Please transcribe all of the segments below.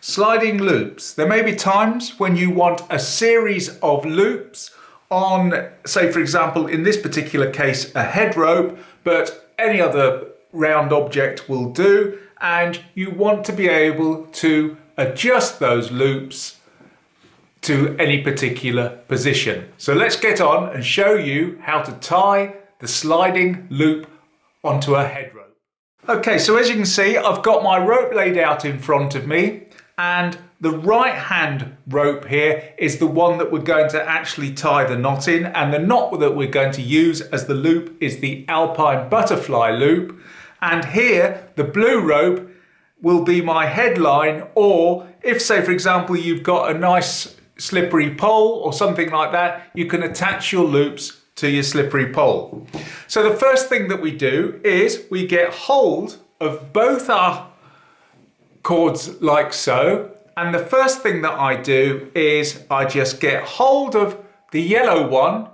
Sliding loops. There may be times when you want a series of loops on, say for example, in this particular case, a head rope, but any other round object will do, and you want to be able to adjust those loops to any particular position. So let's get on and show you how to tie the sliding loop onto a head rope. Okay, so as you can see, I've got my rope laid out in front of me, and the right hand rope here is the one that we're going to actually tie the knot in, and the knot that we're going to use as the loop is the Alpine Butterfly Loop. And here, the blue rope will be my headline, or if, say for example, you've got a nice slippery pole or something like that, you can attach your loops to your slippery pole. So the first thing that we do is we get hold of both our cords like so, and the first thing that I do is I just get hold of the yellow one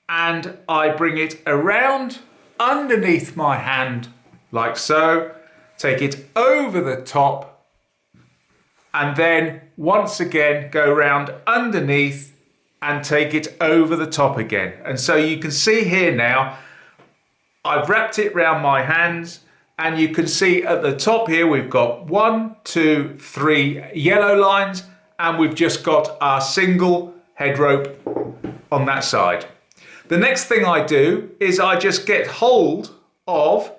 and I bring it around underneath my hand like so, take it over the top, and then once again go around underneath and take it over the top again. And so you can see here now, I've wrapped it around my hands, and you can see at the top here, we've got 1, 2, 3 yellow lines, and we've just got our single head rope on that side. The next thing I do is I just get hold of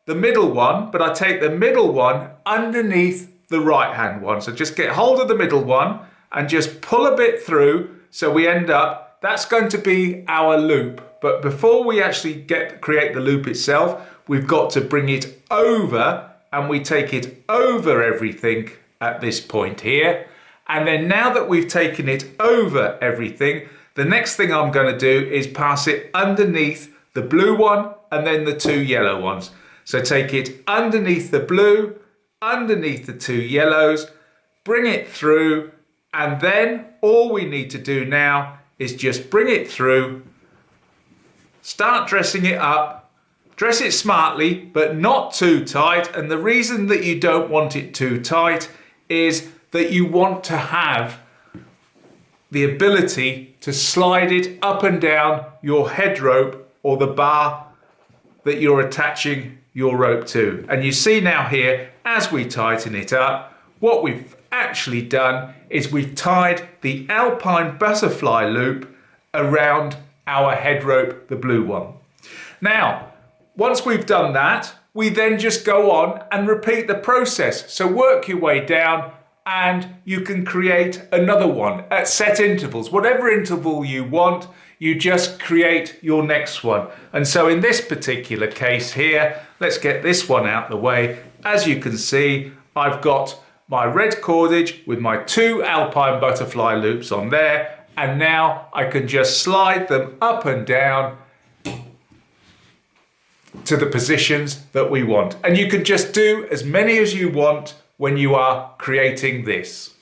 the middle one, but I take the middle one underneath the right hand one. So just get hold of the middle one and just pull a bit through, so we end up, that's going to be our loop. But before we actually create the loop itself, we've got to bring it over, and we take it over everything at this point here. And then now that we've taken it over everything, the next thing I'm going to do is pass it underneath the blue one and then the 2 yellow ones. So take it underneath the blue, underneath the 2 yellows, bring it through, and then all we need to do now is just bring it through, start dressing it up, dress it smartly, but not too tight. And the reason that you don't want it too tight is that you want to have the ability to slide it up and down your head rope or the bar that you're attaching your rope to. And you see now here, as we tighten it up, what we've actually done is we've tied the Alpine Butterfly Loop around our head rope, the blue one. Now, once we've done that, we then just go on and repeat the process. So work your way down, and you can create another one at set intervals. Whatever interval you want, you just create your next one. And so in this particular case here, let's get this one out the way. As you can see, I've got my red cordage with my 2 Alpine Butterfly loops on there, and now I can just slide them up and down to the positions that we want. And you can just do as many as you want when you are creating this.